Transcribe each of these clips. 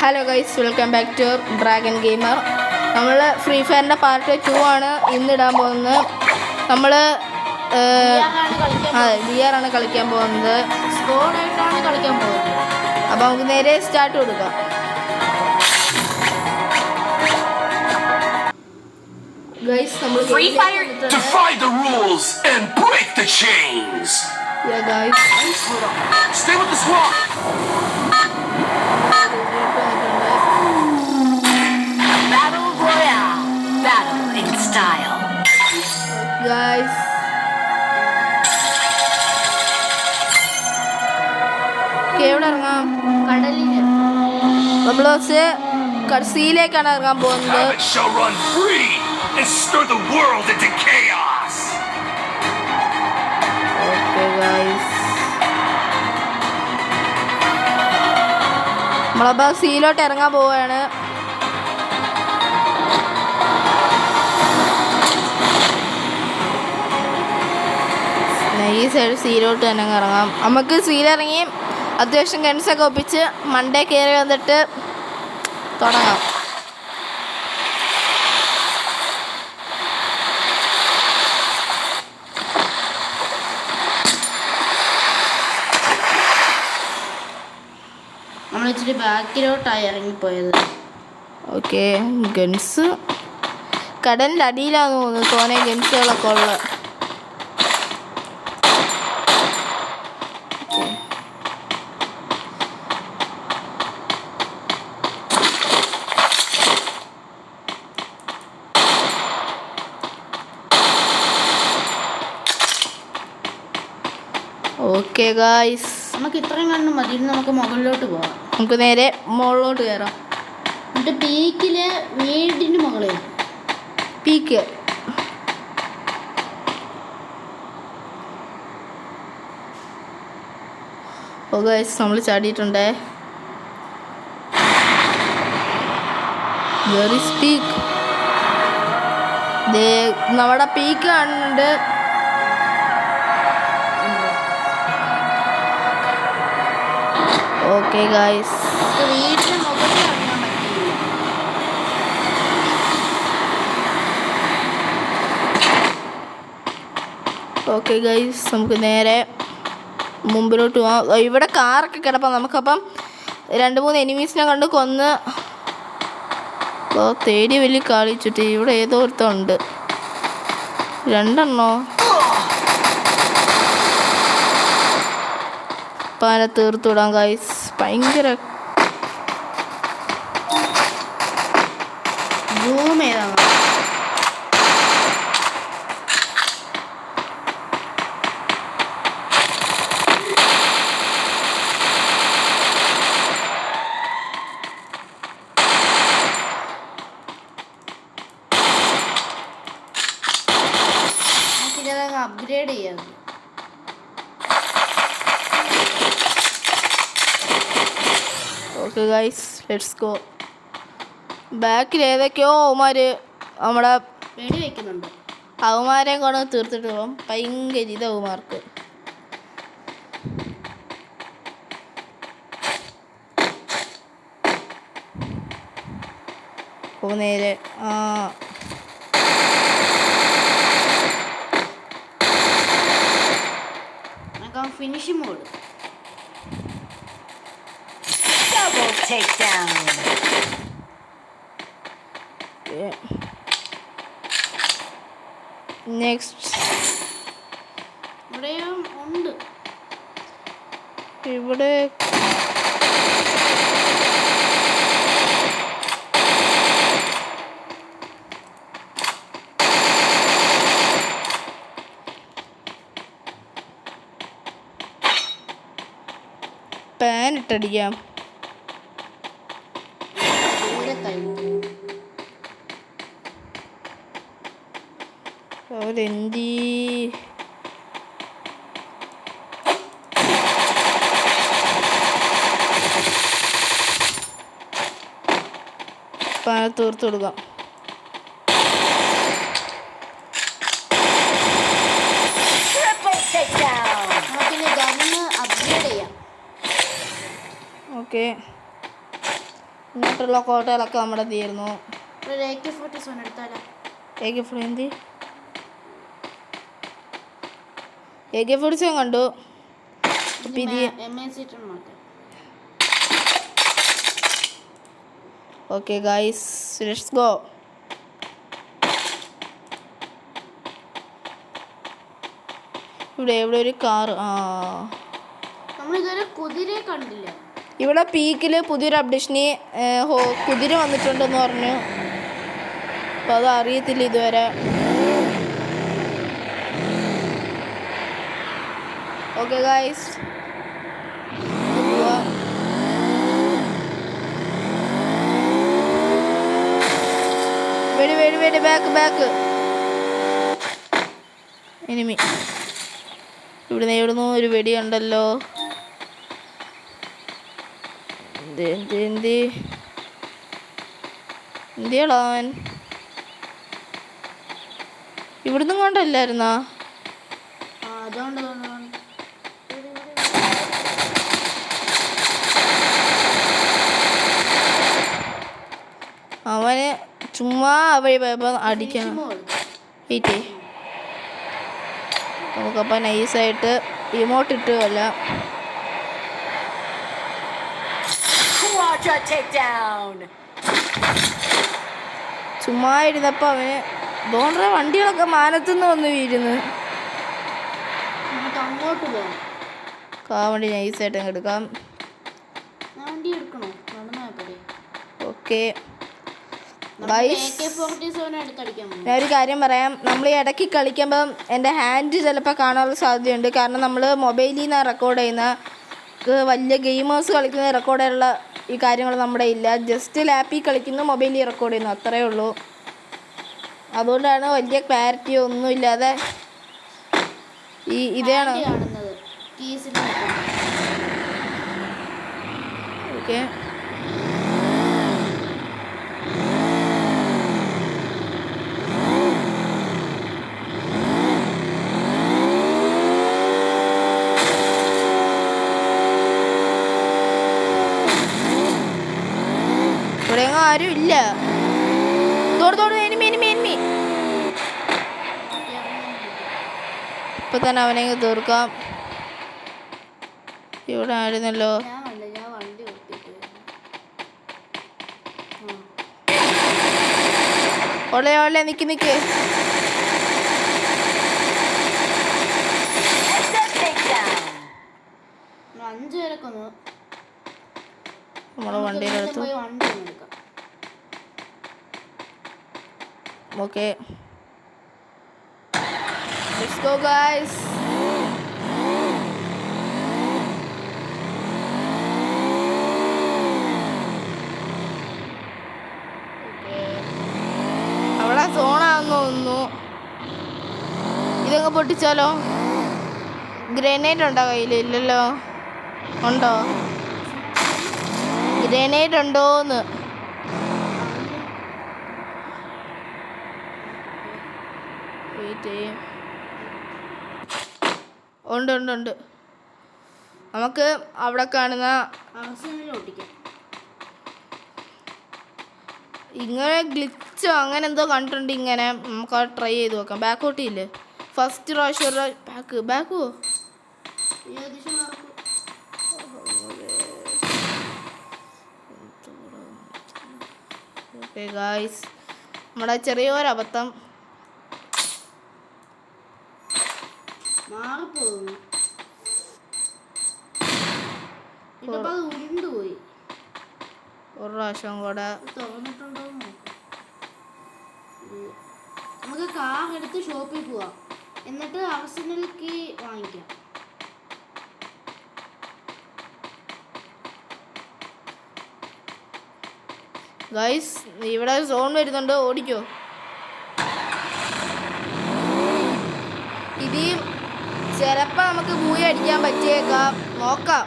Hello guys, welcome back to dragon gamer. നമ്മൾ free ഫയറിൻ്റെ part 2 ആണ് ഇന്നിടാൻ പോകുന്നത്. നമ്മൾ VR ആണ് കളിക്കാൻ പോകുന്നത്. സ്കോഡായിട്ടാണ് കളിക്കാൻ പോകുന്നത്. അപ്പോൾ നമുക്ക് നേരെ സ്റ്റാർട്ട് കൊടുക്കാം. Guys, Free Fire, defy the rules and break the chains. Yeah, guys. Stay with the swamp. Battle Royale. Battle in style. Guys. എവിടെ ഇറങ്ങാം? കടലിൽ നമ്മൾ സീയിലേക്കാണ് ഇറങ്ങാൻ പോകുന്നത്. It shall run free and stir the world into chaos. Okay, guys. നമ്മളപ്പോൾ സീയിലോട്ട് ഇറങ്ങാൻ പോവുകയാണ്. ഈ സൈഡ് സീയിലോട്ട് തന്നെ ഇറങ്ങാം. നമുക്ക് സീയിലിറങ്ങി അത്യാവശ്യം ഗൺസൊക്കെ ഒപ്പിച്ച് മണ്ടേ കയറി വന്നിട്ട് തുടങ്ങാം. നമ്മൾ ഇച്ചിരി ബാക്കിലോട്ടായി ഇറങ്ങിപ്പോയത്. ഓക്കെ, ഗൺസ് കടലിൻ്റെ അടിയിലാന്ന് തോന്നുന്നു തോനെ ഗൺസുകളൊക്കെ ഉള്ളത്. ഓക്കെ ഗായ്സ്, നമുക്ക് ഇത്രയും കണ്ണു മതി. ഇനി നമുക്ക് മുകളിലോട്ട് പോവാം. നമുക്ക് നേരെ മുകളിലോട്ട് കയറാം. എന്നിട്ട് പീക്കില് വീടിന് മുകളിൽ പീക്ക്. ഓ ഗൈസ്, നമ്മൾ ചാടിയിട്ടുണ്ടേ. Where is peak? നമ്മുടെ പീക്ക് കാണുന്നുണ്ട്. ഓക്കെ ഗൈസ്, വീടിന് മുകളിൽ ഇറങ്ങാൻ പറ്റില്ല. ഓക്കെ ഗൈസ്, നമുക്ക് നേരെ മുമ്പിലോട്ട് പോവാം. ഇവിടെ കാറൊക്കെ കിടപ്പാം. നമുക്കപ്പം 2-3 എനിമീസിനെ കണ്ട് കൊന്ന് തേടി വലിയ കളിച്ചിട്ട് ഇവിടെ ഏതോ ഒരുത്തുണ്ട്. 2 എണ്ണോ അപ്പം അതിനെ തീർത്തുവിടാം ഗൈസ്. ഭയങ്കര സൂം ചെയ്താണ്. അപ്ഗ്രേഡ് ചെയ്യാം. Okay guys, let's go. ബാക്കിൽ ഏതൊക്കെയോ അവന്മാർ നമ്മുടെ വെടി വെക്കുന്നുണ്ട്. അവന്മാരെ കൊണ്ട് തീർത്തിട്ട് പോകും. ഭയങ്കര ഇത് അവന്മാർക്ക്. ഓ നേരെ finishing mode. Double takedown. Next ഇവിടെയും ഉണ്ട്. ഇവിടെ പാൻ ഇട്ടടിക്കാം. ഒരെന്തി പാൻ തീർത്ത് കൊടുക്കാം. Triple takedown. നമുക്കിനി ഗണ്ണ് അപ്ഗ്രേഡ് ചെയ്യാം. ഓക്കെ, ഇങ്ങോട്ടുള്ള കോട്ടകളൊക്കെ നമ്മുടെ തീർന്നു. ഒരു AK-47 എടുത്താലോ? AK-47 കണ്ടു. പുതിയ M-A-C-10 മാറ്റാം. Okay guys, let's go. ഇവിടെ ഒരു കാർ. നമ്മളിതുവരെ കുതിരയെ കണ്ടില്ല. ഇവിടെ പീക്കിൽ പുതിയൊരു അപ്ഡേഷന് കുതിര വന്നിട്ടുണ്ടെന്ന് പറഞ്ഞു. അപ്പോൾ അത് അറിയത്തില്ല ഇതുവരെ. ഓക്കെ ഗൈസ്, വെടി ബാക്ക് എനിമി. ഇവിടുന്ന് ഒരു വെടി ഉണ്ടല്ലോ. എന്തിയാളോ അവൻ? ഇവിടുന്ന് കൊണ്ടല്ലായിരുന്നാ? അതുകൊണ്ട് അവന് ചുമ്മാ വഴി പോയപ്പോൾ അടിക്കണം. വെയിറ്റ് ചെയ്യ്, നമുക്കപ്പോൾ നൈസായിട്ട് ഇമോട്ട് ഇട്ടുമല്ല. Quadra takedown. ചുമ്മാ ഇരുന്നപ്പോൾ അവന് തോന്നുന്ന വണ്ടികളൊക്കെ മാനത്തുനിന്ന് വന്ന് വീഴുന്നു. നമുക്ക് അങ്ങോട്ട് പോകാം. വണ്ടി നൈസായിട്ട് അങ്ങ് എടുക്കാം. വണ്ടി എടുക്കണോ? നടന്നേ. ഓക്കെ AK-47 എടുത്തടിക്കാൻ പോകും. ഞാൻ ഒരു കാര്യം പറയാം. നമ്മൾ ഈ ഇടയ്ക്ക് കളിക്കുമ്പം എൻ്റെ ഹാൻഡ് ചിലപ്പോൾ കാണാനുള്ള സാധ്യതയുണ്ട്. കാരണം നമ്മൾ മൊബൈലിൽ നിന്ന് റെക്കോർഡ് ചെയ്യുന്ന വലിയ ഗെയിമേഴ്സ് കളിക്കുന്ന റെക്കോർഡ് ചെയ്യാനുള്ള ഈ കാര്യങ്ങൾ നമ്മുടെ ഇല്ല. ജസ്റ്റ് ലാപ്പിൽ കളിക്കുന്നു, മൊബൈലിൽ റെക്കോർഡ് ചെയ്യുന്നു, അത്രയേ ഉള്ളൂ. അതുകൊണ്ടാണ് വലിയ ക്ലാരിറ്റി ഒന്നുമില്ലാതെ ഇതാണ് കാണുന്നത്. കീസിന് ഓക്കെ. ഇവിടെ ആരും ഇല്ല. തോട് എനിമി. ഇപ്പൊ തന്നെ അവനെ തീർക്കാം. ഇവിടെ ആയിരുന്നല്ലോ. ഞാൻ വണ്ടി നിർത്തിയിട്ട് ഓളെ നിക്ക്. Headset takedown. 5 പേരൊക്കെ ഒന്ന് നമ്മളെ വണ്ടിയിലെടുത്തു. പോയി വണ്ടി ഒന്ന് എടുക്കാം. Okay, let's go guys. അവിടെ സോണാന്ന് തോന്നുന്നു. ഇതങ്ങ് പൊട്ടിച്ചാലോ? ഗ്രനേഡ് ഉണ്ടോ കയ്യിൽ? ഇല്ലല്ലോ. ഉണ്ടോ? ഗ്രനേഡ് ഉണ്ടോന്ന് ഉണ്ട്. നമുക്ക് അവിടെ കാണുന്ന ഓട്ടിക്കാം. ഇങ്ങനെ ഗ്ലിച്ചോ അങ്ങനെ എന്തോ കണ്ടിട്ടുണ്ട്. ഇങ്ങനെ നമുക്ക് അത് ട്രൈ ചെയ്ത് നോക്കാം. ബാക്കോട്ടില്ലേ? ഫസ്റ്റ് പ്രാവശ്യം ബാക്കോ? ഓക്കെ ഗായ്സ്, നമ്മുടെ ചെറിയൊരബദ്ധം. മാറിപ്പോകുന്നു. ഇതിപ്പോ അത് ഉരുണ്ടുപോയി. ഒരു പ്രാവശ്യം കൂടെ തുറന്നിട്ടുണ്ടോ നമുക്ക് കാർ എടുത്ത് ഷോപ്പിൽ പോവാം. എന്നിട്ട് ആർസനൽ കീ വാങ്ങിക്കാം. ഗൈസ്, ഇവിടെ സോൺ വരുന്നുണ്ട്, ഓടിക്കോ. ഇത് ചിലപ്പോൾ നമുക്ക് മൂയി അടിക്കാൻ പറ്റിയേക്കാം, നോക്കാം.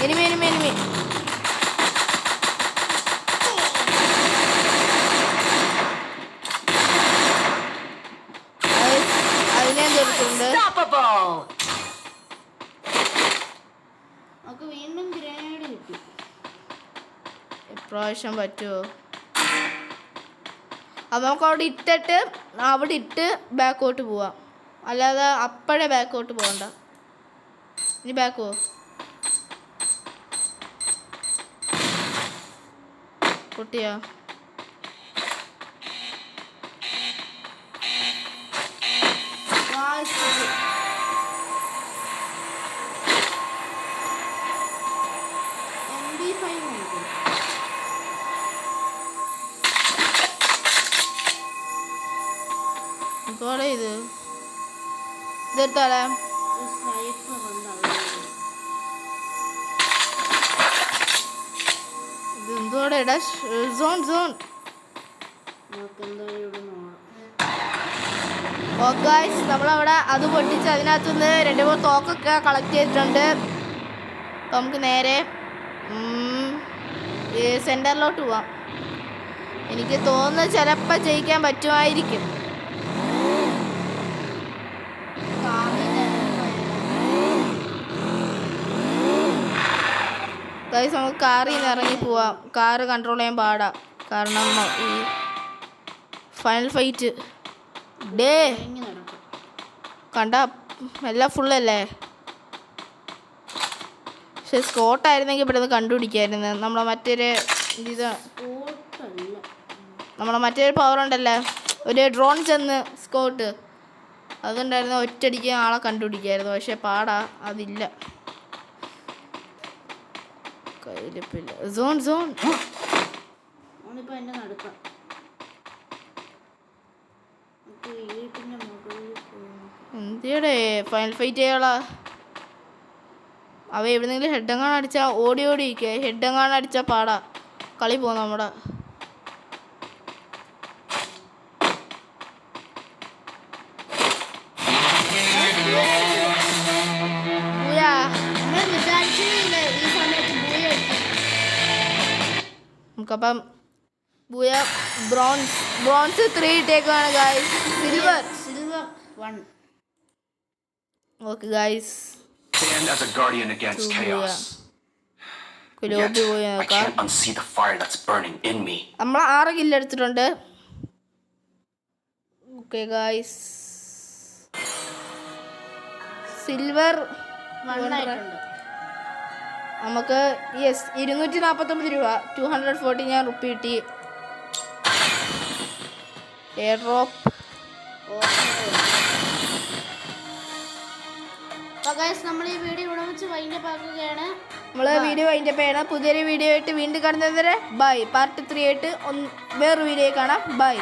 എനിമി തീർച്ചിട്ടുണ്ട്. Unstoppable. നമുക്ക് വീണ്ടും ഗ്രനേഡ് കിട്ടി. ഇപ്രാവശ്യം പറ്റുമോ? അത് നമുക്ക് അവിടെ ഇട്ട് ബാക്കോട്ട് പോവാം. അല്ലാതെ അപ്പോഴേ ബാക്കോട്ട് പോകണ്ട. ഇനി ബാക്ക് പോവോ? പൊട്ടിയാ? MP5 നോക്കും. എന്തോടെ ഇതെടുത്താലേ? ഒരു സ്നൈപ്പർ ഉണ്ട് അവിടെ. ഇതെന്തോടെ ഇടാ? സോൺ നമുക്ക് എന്തായാലും ഇവിടെ നോക്കാം. ഗൈസ്, നമ്മളവിടെ അത് പൊട്ടിച്ച് അതിനകത്തുനിന്ന് 2-3 തോക്കൊക്കെ കളക്ട് ചെയ്തിട്ടുണ്ട്. അപ്പം നമുക്ക് നേരെ സെൻറ്ററിലോട്ട് പോവാം. എനിക്ക് തോന്നുന്നു ചിലപ്പോൾ ജയിക്കാൻ പറ്റുമായിരിക്കും. ഗൈസ്, നമുക്ക് കാറിൽ നിന്ന് ഇറങ്ങി പോവാം. കാറ് കൺട്രോൾ ചെയ്യാൻ പാടാ. കാരണം ഈ ഫൈനൽ ഫൈറ്റ് ഇറങ്ങി നടക്കും. കണ്ട എല്ലാം ഫുള്ളല്ലേ? പക്ഷെ സ്കോട്ടായിരുന്നെങ്കിൽ ഇവിടെ നിന്ന് കണ്ടുപിടിക്കായിരുന്നു. നമ്മളെ മറ്റൊരു ഓട്ടല്ല. നമ്മളെ മറ്റൊരു പവർ ഉണ്ടല്ലേ, ഒരു ഡ്രോൺ ചെന്ന് സ്കോട്ട്, അതുണ്ടായിരുന്നു ഒറ്റയടിക്ക് ആളെ കണ്ടുപിടിക്കായിരുന്നു. പക്ഷെ പാടാ, അതില്ല, കയ്യിലിപ്പില്ല. സോൺ നമ്മളിപ്പോൾ എൻ്റെ നടക്കാം. വീട്ടിൻ്റെ മുകളിൽ എന്തിയുടെ ഫൈനൽ ഫൈറ്റ് ചെയ്യാളാ? അവ എവിടെന്നെങ്കിലും ഹെഡെങ്ങാണ് അടിച്ചാൽ ഓടി ഇരിക്കുക. ഹെഡെങ്ങാണ് അടിച്ചാൽ പാടാ, കളി പോകും നമ്മുടെ. നമ്മൾ വിചാരിച്ചില്ല ഈ സമയത്ത് ബൂയ കിട്ടും. നമുക്കപ്പം ബ്രോൺസ് 3 ഇട്ടേക്കാണ് ഗൈസ്. Silver 1. Okay guys, Stand as a guardian against chaos. Lobby പോയി I നോക്കാം. can't unsee the fire that's burning in me. നമ്മൾ 6 കില്ല് എടുത്തിട്ടുണ്ട്. ഓക്കെ ഗൈസ്, സിൽവർ 1 ആയിട്ടുണ്ട്. നമുക്ക് 249 രൂപ, 249 റുപ്പി കിട്ടി. Air drop. അപ്പോൾ ഗൈസ്, നമ്മൾ ഈ വീഡിയോ ഇവിടെ വെച്ച് വൈൻഡപ്പ് ആക്കുകയാണ്. നമ്മൾ വീഡിയോ വൈൻഡപ്പ് ചെയ്യണം. പുതിയൊരു വീഡിയോ ആയിട്ട് വീണ്ടും കാണുന്നത് വരെ ബൈ. പാർട്ട് 3 ആയിട്ട് വേറൊരു വീഡിയോ കാണാം. ബൈ.